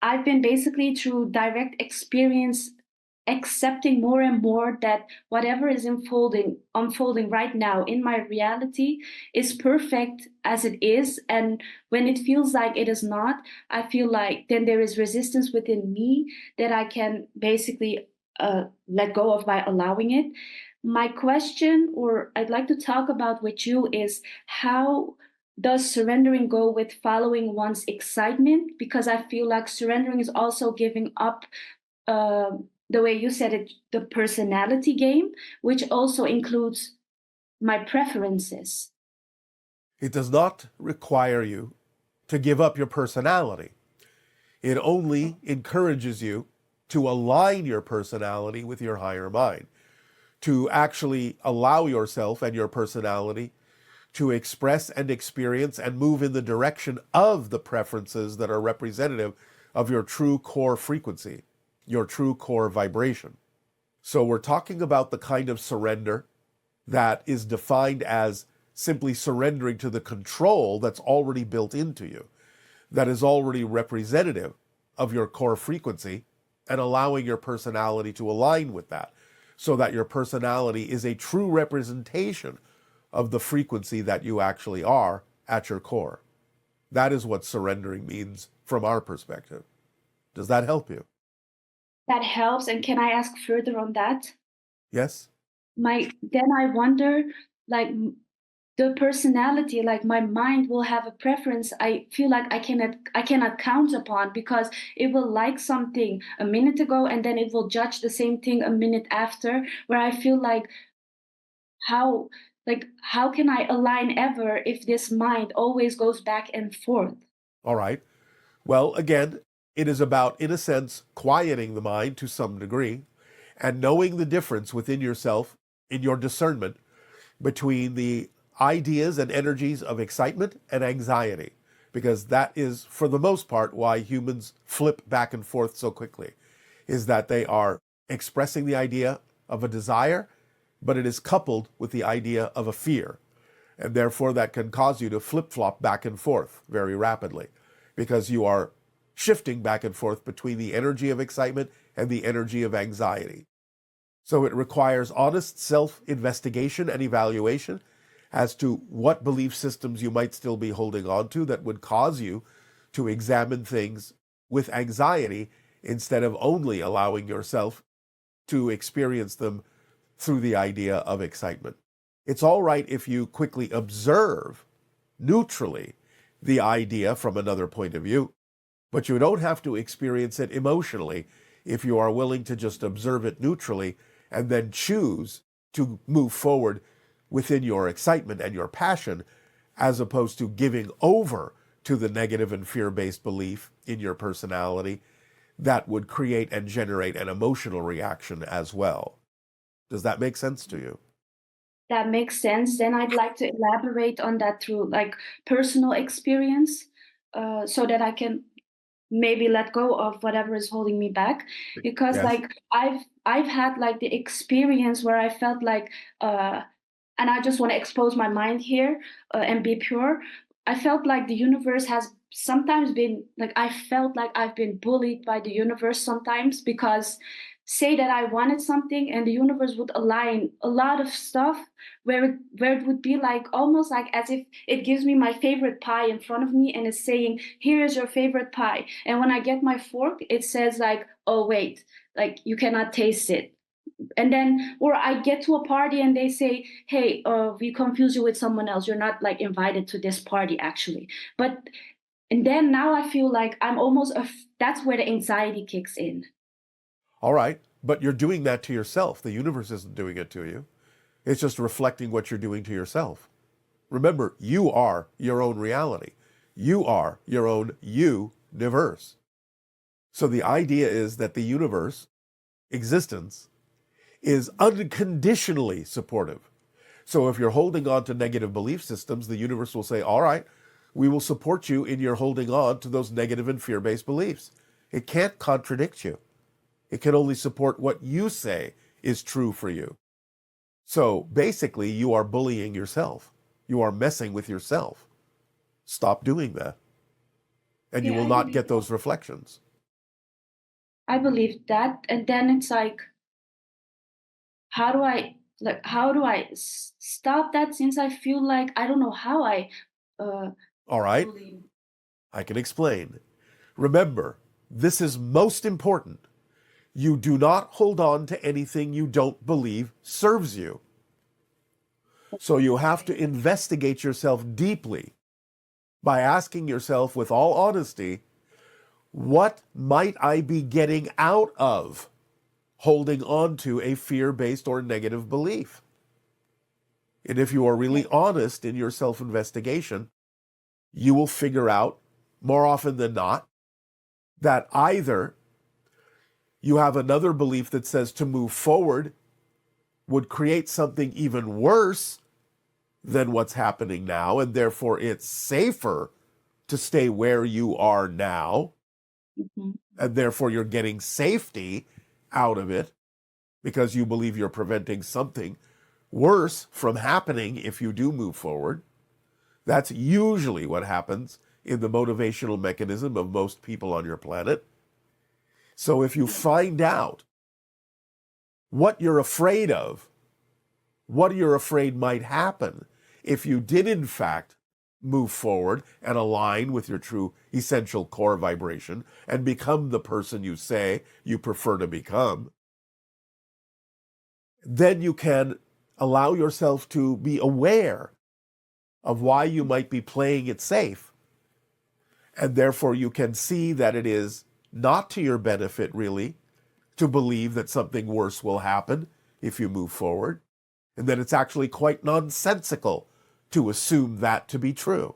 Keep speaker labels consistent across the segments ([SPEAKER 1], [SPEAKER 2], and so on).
[SPEAKER 1] I've been basically through direct experience accepting more and more that whatever is unfolding right now in my reality is perfect as it is. And when it feels like it is not, I feel like then there is resistance within me that I can basically let go of by allowing it. My question, or I'd like to talk about with you, is how does surrendering go with following one's excitement? Because I feel like surrendering is also giving up, uh, the way you said it, the personality game, which also includes my preferences.
[SPEAKER 2] It does not require you to give up your personality. It only encourages you to align your personality with your higher mind, to actually allow yourself and your personality to express and experience and move in the direction of the preferences that are representative of your true core frequency, your true core vibration. So we're talking about the kind of surrender that is defined as simply surrendering to the control that's already built into you, that is already representative of your core frequency, and allowing your personality to align with that, so that your personality is a true representation of the frequency that you actually are at your core. That is what surrendering means from our perspective. Does that help you?
[SPEAKER 1] That helps. And can I ask further on that?
[SPEAKER 2] Yes?
[SPEAKER 1] Then I wonder, like, the personality, like my mind will have a preference. I feel like I cannot count upon, because it will like something a minute ago and then it will judge the same thing a minute after, where I feel like how how can I align ever if this mind always goes back and forth?
[SPEAKER 2] All right. Well, again, it is about, in a sense, quieting the mind to some degree and knowing the difference within yourself in your discernment between the ideas and energies of excitement and anxiety, because that is, for the most part, why humans flip back and forth so quickly, is that they are expressing the idea of a desire, but it is coupled with the idea of a fear. And therefore, that can cause you to flip-flop back and forth very rapidly, because you are shifting back and forth between the energy of excitement and the energy of anxiety. So it requires honest self-investigation and evaluation as to what belief systems you might still be holding on to that would cause you to examine things with anxiety, instead of only allowing yourself to experience them through the idea of excitement. It's all right if you quickly observe neutrally the idea from another point of view, but you don't have to experience it emotionally if you are willing to just observe it neutrally and then choose to move forward within your excitement and your passion, as opposed to giving over to the negative and fear-based belief in your personality that would create and generate an emotional reaction as well. Does that make sense to you?
[SPEAKER 1] That makes sense. Then I'd like to elaborate on that through like personal experience, so that I can maybe let go of whatever is holding me back. Because
[SPEAKER 2] Yes.
[SPEAKER 1] like I've had like the experience where I felt like, and I just want to expose my mind here, and be pure. I felt like the universe has sometimes been like, I felt like I've been bullied by the universe sometimes, because say that I wanted something and the universe would align a lot of stuff where it would be like almost like as if it gives me my favorite pie in front of me and is saying, here is your favorite pie. And when I get my fork, it says like, oh wait, like you cannot taste it. And then, or I get to a party and they say, hey, we confuse you with someone else, you're not like invited to this party actually. But and then now I feel like I'm almost that's where the anxiety kicks in.
[SPEAKER 2] All right, but you're doing that to yourself. The universe isn't doing it to you. It's just reflecting what you're doing to yourself. Remember, you are your own reality. You are your own universe. So the idea is that the universe, existence, is unconditionally supportive. So if you're holding on to negative belief systems, the universe will say, all right, we will support you in your holding on to those negative and fear-based beliefs. It can't contradict you. It can only support what you say is true for you. So basically, you are bullying yourself. You are messing with yourself. Stop doing that. and you
[SPEAKER 1] Yeah,
[SPEAKER 2] will
[SPEAKER 1] I
[SPEAKER 2] not
[SPEAKER 1] believe
[SPEAKER 2] get
[SPEAKER 1] that.
[SPEAKER 2] those reflections.
[SPEAKER 1] I believe that. And then it's like, how do I stop that, since I feel like I don't know how I uh
[SPEAKER 2] All right,
[SPEAKER 1] believe.
[SPEAKER 2] I can explain. Remember, this is most important. You do not hold on to anything you don't believe serves you. So you have to
[SPEAKER 1] Okay.
[SPEAKER 2] investigate yourself deeply by asking yourself with all honesty, what might I be getting out of holding on to a fear based or negative belief? And if you are really
[SPEAKER 1] Okay.
[SPEAKER 2] honest in your self investigation, you will figure out more often than not that either you have another belief that says to move forward would create something even worse than what's happening now, and therefore it's safer to stay where you are now,
[SPEAKER 1] Mhm.
[SPEAKER 2] and therefore you're getting safety out of it because you believe you're preventing something worse from happening if you do move forward. That's usually what happens in the motivational mechanism of most people on your planet. So if you find out what you're afraid of, what you're afraid might happen if you did, in fact, move forward and align with your true essential core vibration and become the person you say you prefer to become, then you can allow yourself to be aware of why you might be playing it safe. And therefore, you can see that it is not to your benefit, really, to believe that something worse will happen if you move forward, and that it's actually quite nonsensical to assume that to be true.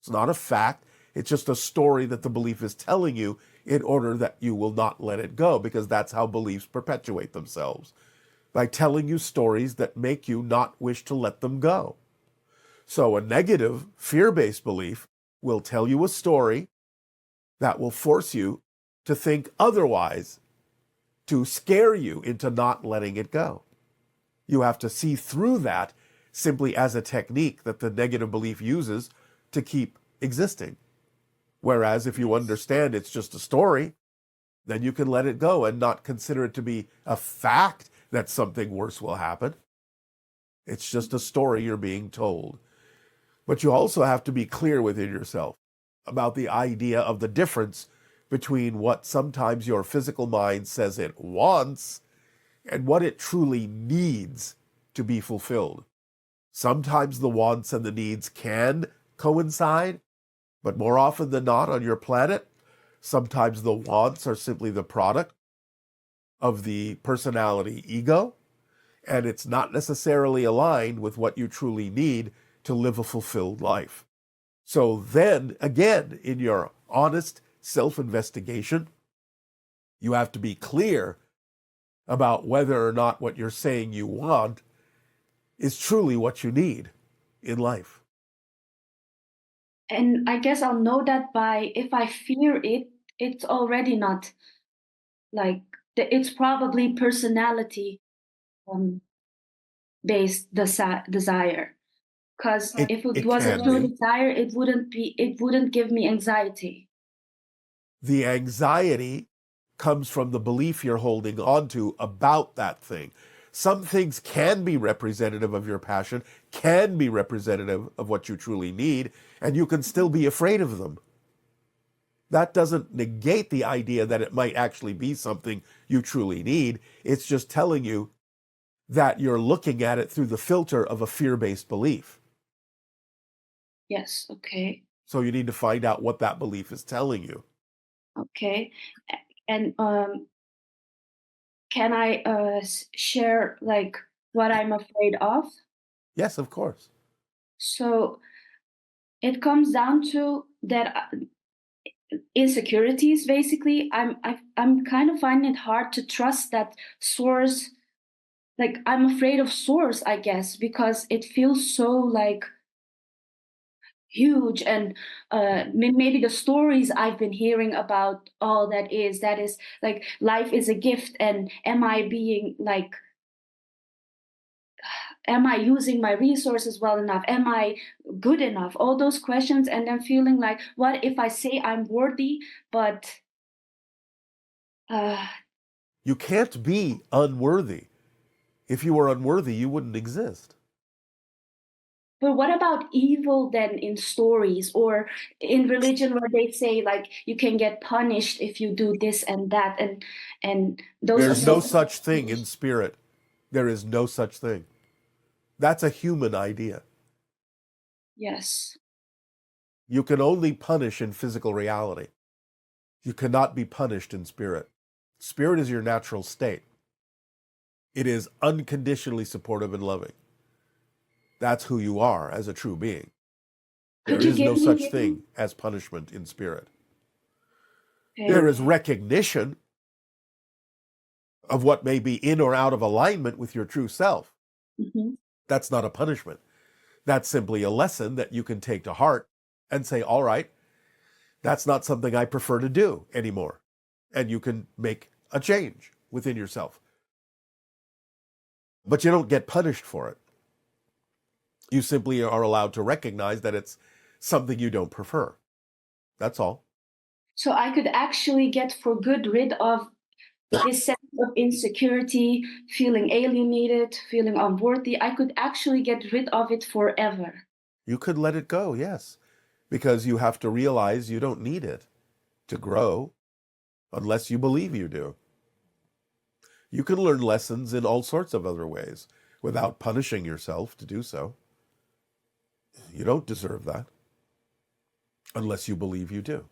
[SPEAKER 2] It's not a fact, it's just a story that the belief is telling you in order that you will not let it go, because that's how beliefs perpetuate themselves, by telling you stories that make you not wish to let them go. So a negative, fear based belief will tell you a story that will force you to think otherwise, to scare you into not letting it go. You have to see through that simply as a technique that the negative belief uses to keep existing. Whereas if you
[SPEAKER 1] Yes.
[SPEAKER 2] understand it's just a story, then you can let it go and not consider it to be a fact that something worse will happen. It's just a story you're being told. But you also have to be clear within yourself about the idea of the difference between what sometimes your physical mind says it wants and what it truly needs to be fulfilled. Sometimes the wants and the needs can coincide, but more often than not on your planet, sometimes the wants are simply the product of the personality ego, and it's not necessarily aligned with what you truly need to live a fulfilled life. So then, again, in your honest self investigation, you have to be clear about whether or not what you're saying you want is truly what you need in life.
[SPEAKER 1] And I guess I'll know that by, if I fear it, it's already not like it's probably personality um based desire. Because if it
[SPEAKER 2] It
[SPEAKER 1] was a
[SPEAKER 2] can
[SPEAKER 1] true
[SPEAKER 2] be.
[SPEAKER 1] desire, it wouldn't give me anxiety.
[SPEAKER 2] The anxiety comes from the belief you're holding on to about that thing. Some things can be representative of your passion, can be representative of what you truly need, and you can still be afraid of them. That doesn't negate the idea that it might actually be something you truly need. It's just telling you that you're looking at it through the filter of a fear based belief.
[SPEAKER 1] Yes, okay.
[SPEAKER 2] So you need to find out what that belief is telling you.
[SPEAKER 1] Okay. And can I share like what I'm afraid of?
[SPEAKER 2] Yes, of course.
[SPEAKER 1] So it comes down to that insecurities. Basically, I'm kind of finding it hard to trust that source. Like I'm afraid of source, I guess, because it feels so like huge, and maybe the stories I've been hearing about all that is like life is a gift, and am I being like am I using my resources well enough? Am I good enough? All those questions, and then feeling like, what if I say I'm worthy, but uh,
[SPEAKER 2] You can't be unworthy. If you were unworthy, you wouldn't exist.
[SPEAKER 1] but what about evil then in stories or in religion where they say like you can get punished if you do this and that, and those
[SPEAKER 2] There's no
[SPEAKER 1] associations.
[SPEAKER 2] such thing in spirit. There is no such thing. That's a human idea.
[SPEAKER 1] Yes.
[SPEAKER 2] You can only punish in physical reality. You cannot be punished in spirit. Spirit is your natural state. It is unconditionally supportive and loving. That's who you are as a true being. There
[SPEAKER 1] Could you
[SPEAKER 2] is no
[SPEAKER 1] give
[SPEAKER 2] such
[SPEAKER 1] me?
[SPEAKER 2] thing as punishment in spirit. There
[SPEAKER 1] Okay.
[SPEAKER 2] is recognition of what may be in or out of alignment with your true self.
[SPEAKER 1] Mhm.
[SPEAKER 2] That's not a punishment. That's simply a lesson that you can take to heart and say, all right, that's not something I prefer to do anymore. And you can make a change within yourself. But you don't get punished for it. You simply are allowed to recognize that it's something you don't prefer. That's all.
[SPEAKER 1] So I could actually get for good rid of this sense of insecurity, feeling alienated, feeling unworthy. I could actually get rid of it forever.
[SPEAKER 2] You could let it go, yes, because you have to realize you don't need it to grow unless you believe you do. You can learn lessons in all sorts of other ways without punishing yourself to do so. You don't deserve that unless you believe you do.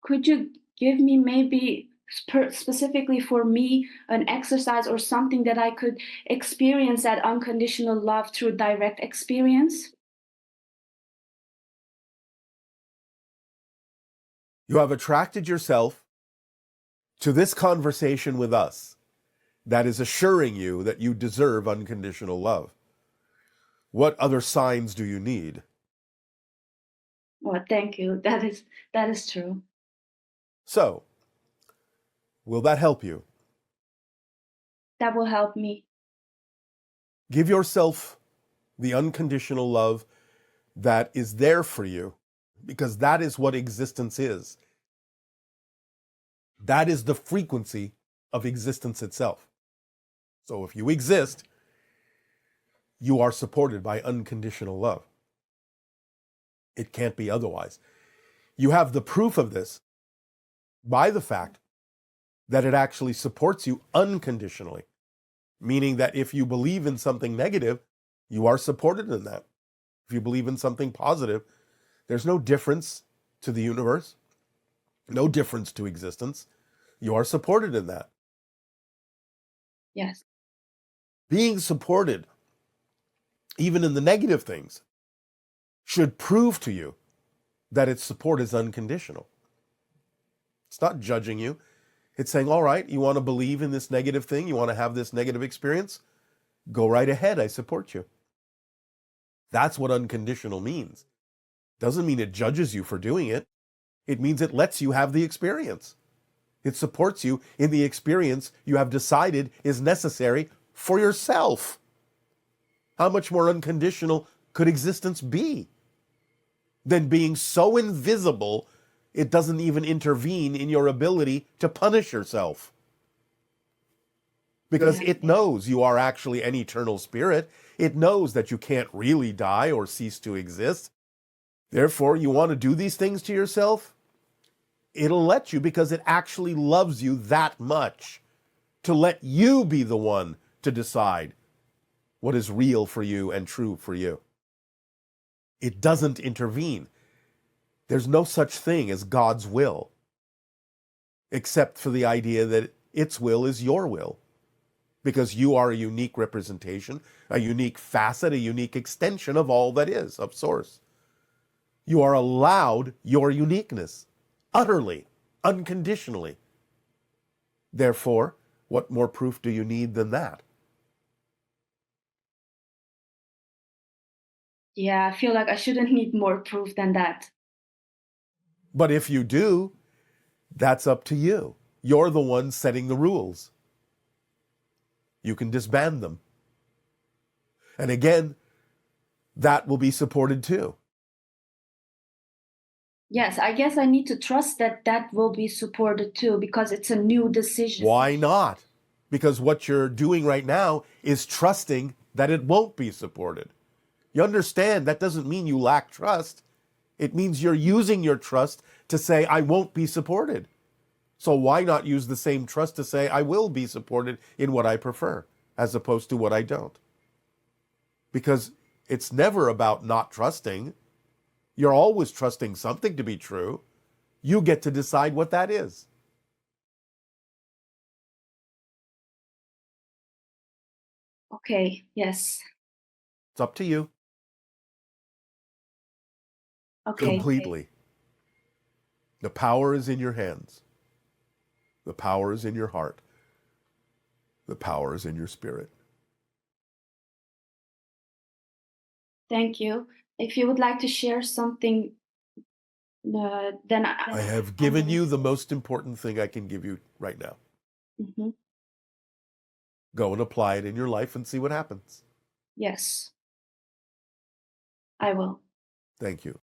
[SPEAKER 1] Could you give me maybe specifically for me an exercise or something that I could experience that unconditional love through direct experience?
[SPEAKER 2] You have attracted yourself to this conversation with us that is assuring you that you deserve unconditional love. What other signs do you need?
[SPEAKER 1] Oh, thank you. That is true.
[SPEAKER 2] So, will that help you?
[SPEAKER 1] That will help me.
[SPEAKER 2] Give yourself the unconditional love that is there for you, because that is what existence is. That is the frequency of existence itself. So if you exist, you are supported by unconditional love. It can't be otherwise. You have the proof of this by the fact that it actually supports you unconditionally, meaning that if you believe in something negative, you are supported in that. If you believe in something positive, there's no difference to the universe, no difference to existence. You are supported in that.
[SPEAKER 1] Yes.
[SPEAKER 2] Being supported, even in the negative things, should prove to you that its support is unconditional. It's not judging you. It's saying, all right, you want to believe in this negative thing? You want to have this negative experience? Go right ahead. I support you. That's what unconditional means. Doesn't mean it judges you for doing it. It means it lets you have the experience. It supports you in the experience you have decided is necessary for yourself. How much more unconditional could existence be than being so invisible it doesn't even intervene in your ability to punish yourself? Because
[SPEAKER 1] Yeah.
[SPEAKER 2] it knows you are actually an eternal spirit. It knows that you can't really die or cease to exist. Therefore, you want to do these things to yourself? It'll let you because it actually loves you that much to let you be the one to decide what is real for you and true for you. It doesn't intervene. There's no such thing as God's will, except for the idea that its will is your will, because you are a unique representation, a unique facet, a unique extension of all that is, of Source. You are allowed your uniqueness, utterly, unconditionally. Therefore, what more proof do you need than that?
[SPEAKER 1] Yeah, I feel like I shouldn't need more proof than that.
[SPEAKER 2] But if you do, that's up to you. You're the one setting the rules. You can disband them. And again, that will be supported too.
[SPEAKER 1] Yes, I guess I need to trust that that will be supported too because it's a new decision.
[SPEAKER 2] Why not? Because what you're doing right now is trusting that it won't be supported. You understand that doesn't mean you lack trust. It means you're using your trust to say, I won't be supported. So why not use the same trust to say, I will be supported in what I prefer, as opposed to what I don't? Because it's never about not trusting. You're always trusting something to be true. You get to decide what that is.
[SPEAKER 1] Okay, yes.
[SPEAKER 2] It's up to you.
[SPEAKER 1] Okay.
[SPEAKER 2] Completely. The power is in your hands. The power is in your heart. The power is in your spirit.
[SPEAKER 1] Thank you. If you would like to share something, then
[SPEAKER 2] I have given you the most important thing I can give you right now.
[SPEAKER 1] Mhm.
[SPEAKER 2] Go and apply it in your life and see what happens.
[SPEAKER 1] Yes, I will.
[SPEAKER 2] Thank you.